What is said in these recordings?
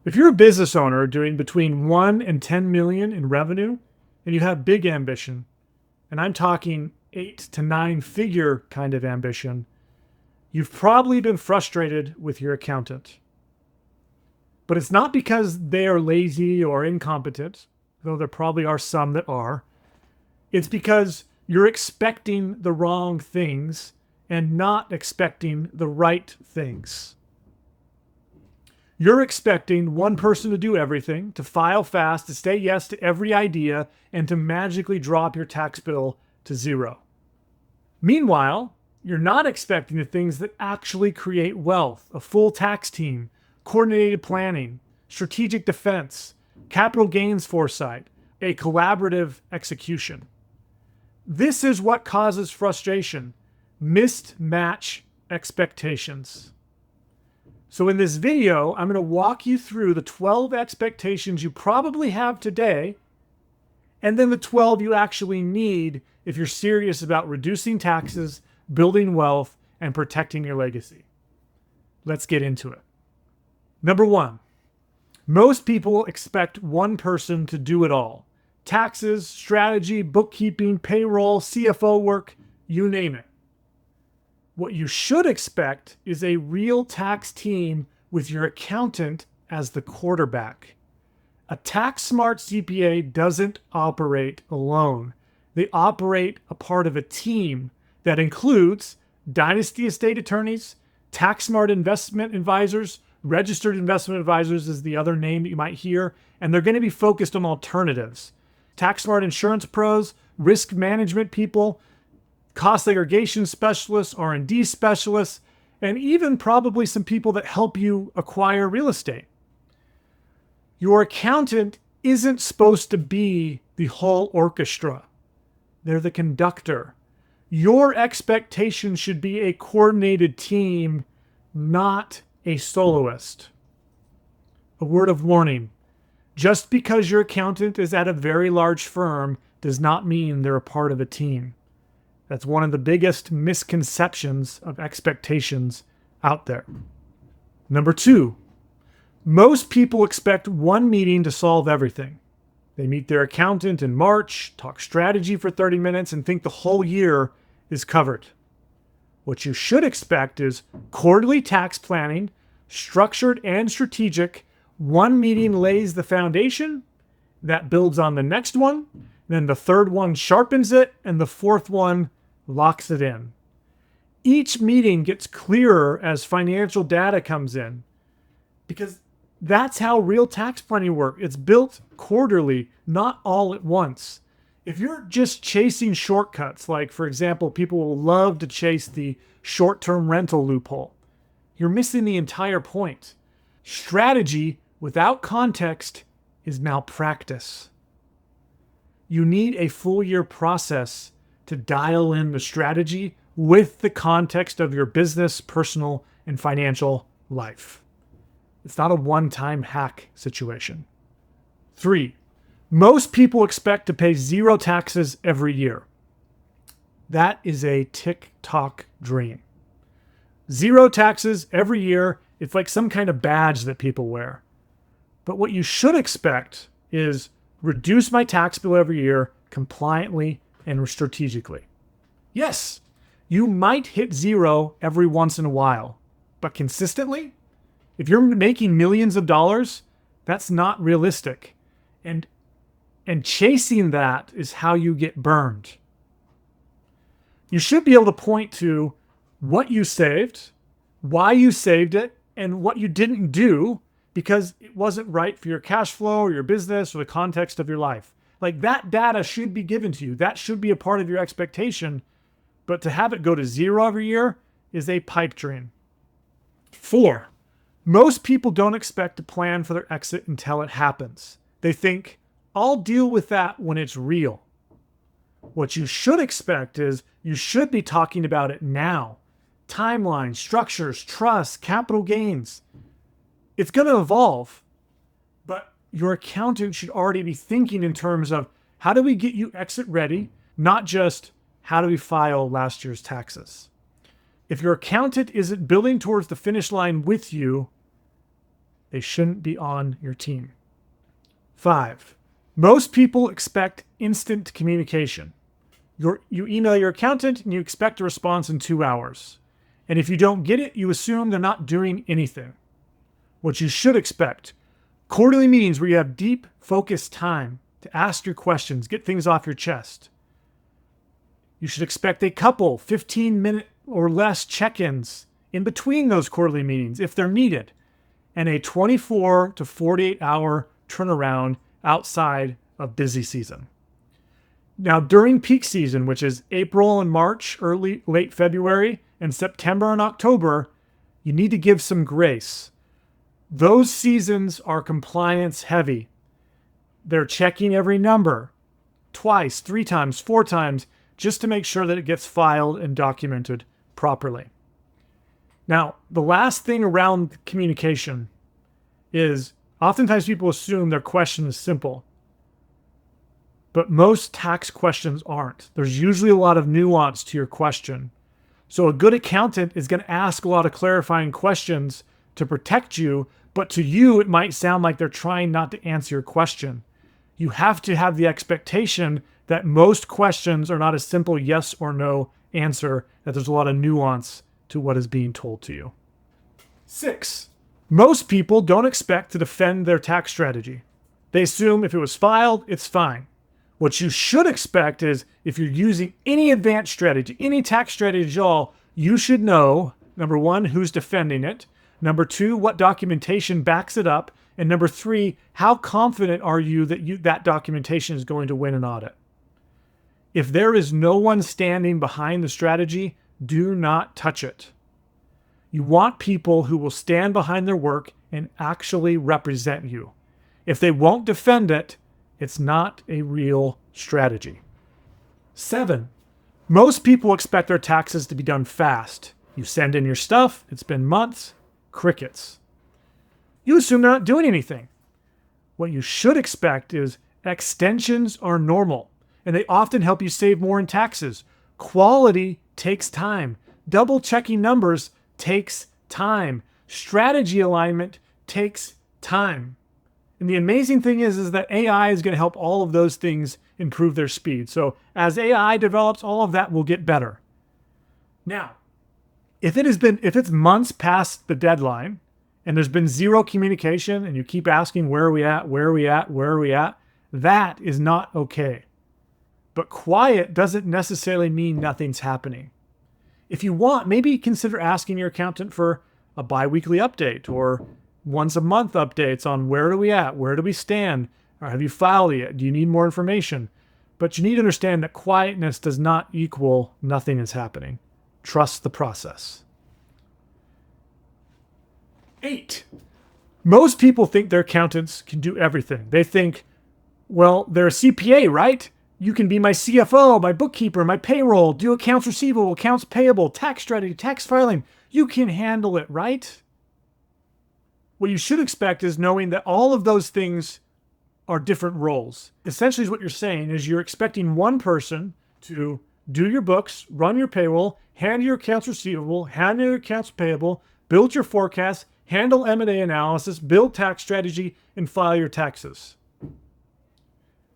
If you're a business owner doing between 1 and 10 million in revenue and you have big ambition, and I'm talking 8 to 9 figure kind of ambition, you've probably been frustrated with your accountant. But it's not because they are lazy or incompetent, though there probably are some that are. It's because you're expecting the wrong things and not expecting the right things. You're expecting one person to do everything, to file fast, to say yes to every idea, and to magically drop your tax bill to zero. Meanwhile, you're not expecting the things that actually create wealth: a full tax team, coordinated planning, strategic defense, capital gains foresight, a collaborative execution. This is what causes frustration: mismatch expectations. So in this video, I'm going to walk you through the 12 expectations you probably have today, and then the 12 you actually need if you're serious about reducing taxes, building wealth, and protecting your legacy. Let's get into it. Number 1, most people expect one person to do it all. Taxes, strategy, bookkeeping, payroll, CFO work, you name it. What you should expect is a real tax team with your accountant as the quarterback. A tax-smart CPA doesn't operate alone. They operate a part of a team that includes dynasty estate attorneys, tax-smart investment advisors, registered investment advisors is the other name that you might hear, and they're going to be focused on alternatives. Tax-smart insurance pros, risk management people, cost segregation specialists, R&D specialists, and even probably some people that help you acquire real estate. Your accountant isn't supposed to be the whole orchestra. They're the conductor. Your expectation should be a coordinated team, not a soloist. A word of warning: just because your accountant is at a very large firm does not mean they're a part of a team. That's one of the biggest misconceptions of expectations out there. Number 2, most people expect one meeting to solve everything. They meet their accountant in March, talk strategy for 30 minutes, and think the whole year is covered. What you should expect is quarterly tax planning, structured and strategic. One meeting lays the foundation, that builds on the next one, then the third one sharpens it, and the fourth one locks it in. Each meeting gets clearer as financial data comes in, because that's how real tax planning works. It's built quarterly, not all at once. If you're just chasing shortcuts, like, for example, people will love to chase the short-term rental loophole, you're missing the entire point. Strategy without context is malpractice. You need a full year process to dial in the strategy with the context of your business, personal, and financial life. It's not a one-time hack situation. 3, most people expect to pay zero taxes every year. That is a TikTok dream. Zero taxes every year. It's like some kind of badge that people wear. But what you should expect is reduce my tax bill every year compliantly and strategically. Yes, you might hit zero every once in a while, but consistently, if you're making millions of dollars, that's not realistic. And chasing that is how you get burned. You should be able to point to what you saved, why you saved it, and what you didn't do because it wasn't right for your cash flow or your business or the context of your life. Like, that data should be given to you. That should be a part of your expectation. But to have it go to zero every year is a pipe dream. 4, most people don't expect to plan for their exit until it happens. They think, I'll deal with that when it's real. What you should expect is you should be talking about it now. Timelines, structures, trust, capital gains. It's going to evolve, but your accountant should already be thinking in terms of how do we get you exit ready, not just how do we file last year's taxes. If your accountant isn't building towards the finish line with you, They shouldn't be on your team. 5, most people expect instant communication. You email your accountant and you expect a response in 2 hours. And if you don't get it, you assume they're not doing anything. What you should expect: quarterly meetings where you have deep, focused time to ask your questions, get things off your chest. You should expect a couple 15-minute or less check-ins in between those quarterly meetings if they're needed, and a 24 to 48-hour turnaround outside of busy season. Now, during peak season, which is April and March, late February, and September and October, you need to give some grace. Those seasons are compliance heavy. They're checking every number twice, 3 times, 4 times, just to make sure that it gets filed and documented properly. Now, the last thing around communication is oftentimes people assume their question is simple. But most tax questions aren't. There's usually a lot of nuance to your question. So a good accountant is going to ask a lot of clarifying questions to protect you, but to you, it might sound like they're trying not to answer your question. You have to have the expectation that most questions are not a simple yes or no answer, that there's a lot of nuance to what is being told to you. 6, most people don't expect to defend their tax strategy. They assume if it was filed, it's fine. What you should expect is if you're using any advanced strategy, any tax strategy at all, you should know, number 1, who's defending it. Number 2, what documentation backs it up. And number 3, how confident are you that that documentation is going to win an audit? If there is no one standing behind the strategy, do not touch it. You want people who will stand behind their work and actually represent you. If they won't defend it, it's not a real strategy. 7, most people expect their taxes to be done fast. You send in your stuff, it's been months, crickets. You assume they're not doing anything. What you should expect is extensions are normal, and they often help you save more in taxes. Quality takes time. Double checking numbers takes time. Strategy alignment takes time. And the amazing thing is that AI is going to help all of those things improve their speed. So as AI develops, all of that will get better. Now, if it's months past the deadline and there's been zero communication and you keep asking, where are we at? That is not okay. But quiet doesn't necessarily mean nothing's happening. If you want, maybe consider asking your accountant for a biweekly update or once a month updates on where are we at, where do we stand, or have you filed yet, do you need more information? But you need to understand that quietness does not equal nothing is happening. Trust the process. 8, most people think their accountants can do everything. They think, well, they're a CPA, right? You can be my CFO, my bookkeeper, my payroll, do accounts receivable, accounts payable, tax strategy, tax filing. You can handle it, right? What you should expect is knowing that all of those things are different roles. Essentially, what you're saying is you're expecting one person to do your books, run your payroll, handle your accounts receivable, handle your accounts payable, build your forecast, handle M&A analysis, build tax strategy, and file your taxes.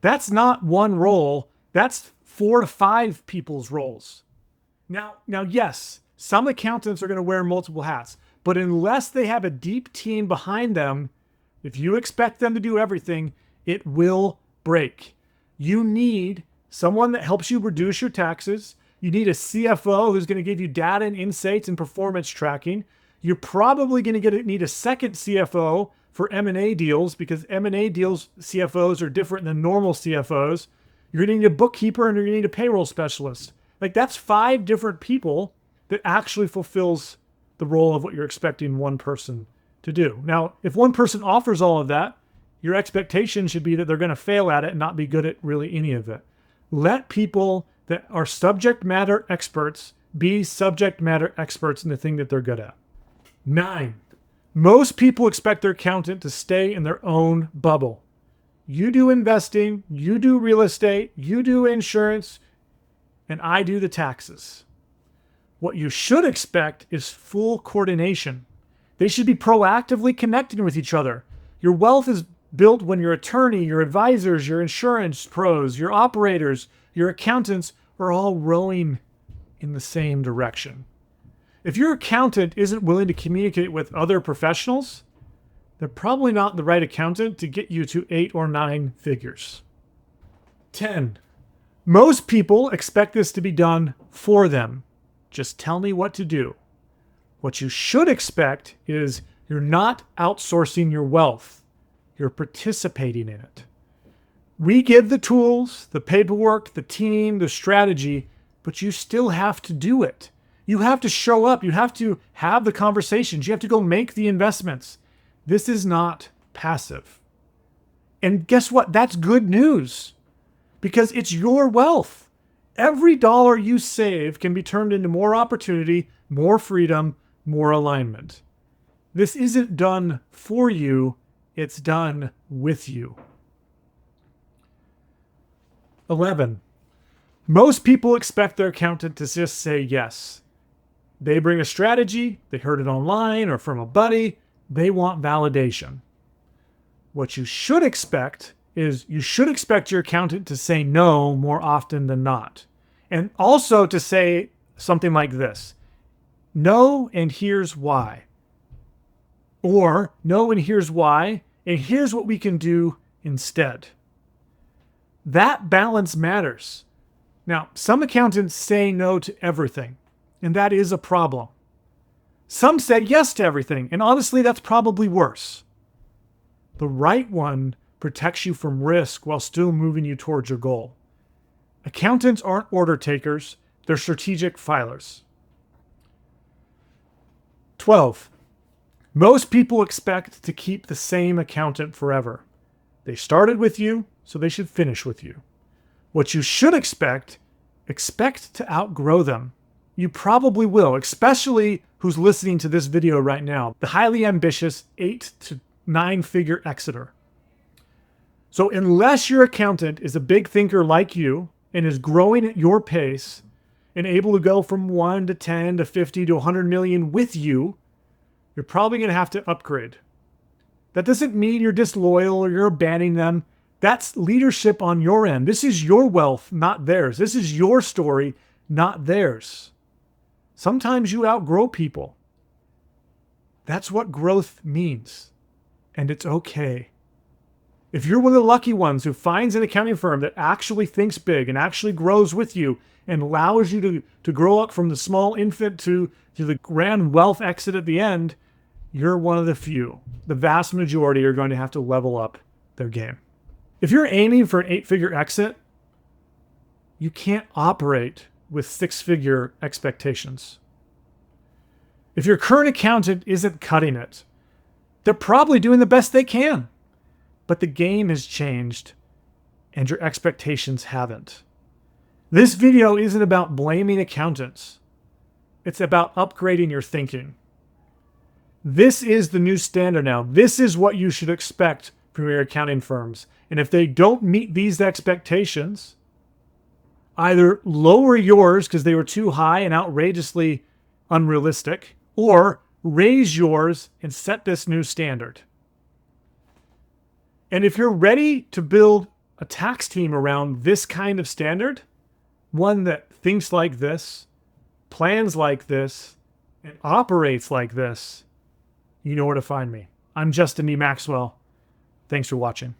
That's not one role. That's 4 to 5 people's roles. Now, yes, some accountants are going to wear multiple hats. But unless they have a deep team behind them, if you expect them to do everything, it will break. You need someone that helps you reduce your taxes. You need a CFO who's going to give you data and insights and performance tracking. You're probably going to need a second CFO for M&A deals because M&A deals CFOs are different than normal CFOs. You're going to need a bookkeeper and you're going to need a payroll specialist. Like that's 5 different people that actually fulfills the role of what you're expecting one person to do. Now, if one person offers all of that, your expectation should be that they're going to fail at it and not be good at really any of it. Let people that are subject matter experts be subject matter experts in the thing that they're good at. 9, most people expect their accountant to stay in their own bubble. You do investing, you do real estate, you do insurance, and I do the taxes. What you should expect is full coordination. They should be proactively connecting with each other. Your wealth is built when your attorney, your advisors, your insurance pros, your operators, your accountants are all rowing in the same direction. If your accountant isn't willing to communicate with other professionals, they're probably not the right accountant to get you to 8 or 9 figures. 10. Most people expect this to be done for them. Just tell me what to do. What you should expect is you're not outsourcing your wealth. You're participating in it. We give the tools, the paperwork, the team, the strategy, but you still have to do it. You have to show up. You have to have the conversations. You have to go make the investments. This is not passive. And guess what? That's good news because it's your wealth. Every dollar you save can be turned into more opportunity, more freedom, more alignment. This isn't done for you. It's done with you. 11. Most people expect their accountant to just say yes. They bring a strategy, they heard it online or from a buddy, they want validation. What you should expect is you should expect your accountant to say no more often than not. And also to say something like this: no, and here's why. Or no, and here's why, and here's what we can do instead. That balance matters. Now, some accountants say no to everything, and that is a problem. Some said yes to everything, and honestly, that's probably worse. The right one protects you from risk while still moving you towards your goal. Accountants aren't order takers, they're strategic filers. 12. Most people expect to keep the same accountant forever. They started with you, so they should finish with you. What you should expect to outgrow them. You probably will, especially who's listening to this video right now, the highly ambitious 8 to 9 figure exiter. So unless your accountant is a big thinker like you and is growing at your pace and able to go from 1 to 10 to 50 to 100 million with you, you're probably going to have to upgrade. That doesn't mean you're disloyal or you're abandoning them. That's leadership on your end. This is your wealth, not theirs. This is your story, not theirs. Sometimes you outgrow people. That's what growth means. And it's okay. If you're one of the lucky ones who finds an accounting firm that actually thinks big and actually grows with you and allows you to grow up from the small infant to the grand wealth exit at the end, you're one of the few. The vast majority are going to have to level up their game. If you're aiming for an 8-figure exit, you can't operate with 6-figure expectations. If your current accountant isn't cutting it, they're probably doing the best they can. But the game has changed and your expectations haven't. This video isn't about blaming accountants. It's about upgrading your thinking. This is the new standard now. This is what you should expect from your accounting firms. And if they don't meet these expectations, either lower yours because they were too high and outrageously unrealistic, or raise yours and set this new standard. And if you're ready to build a tax team around this kind of standard, one that thinks like this, plans like this, and operates like this, you know where to find me. I'm Justin E. Maxwell. Thanks for watching.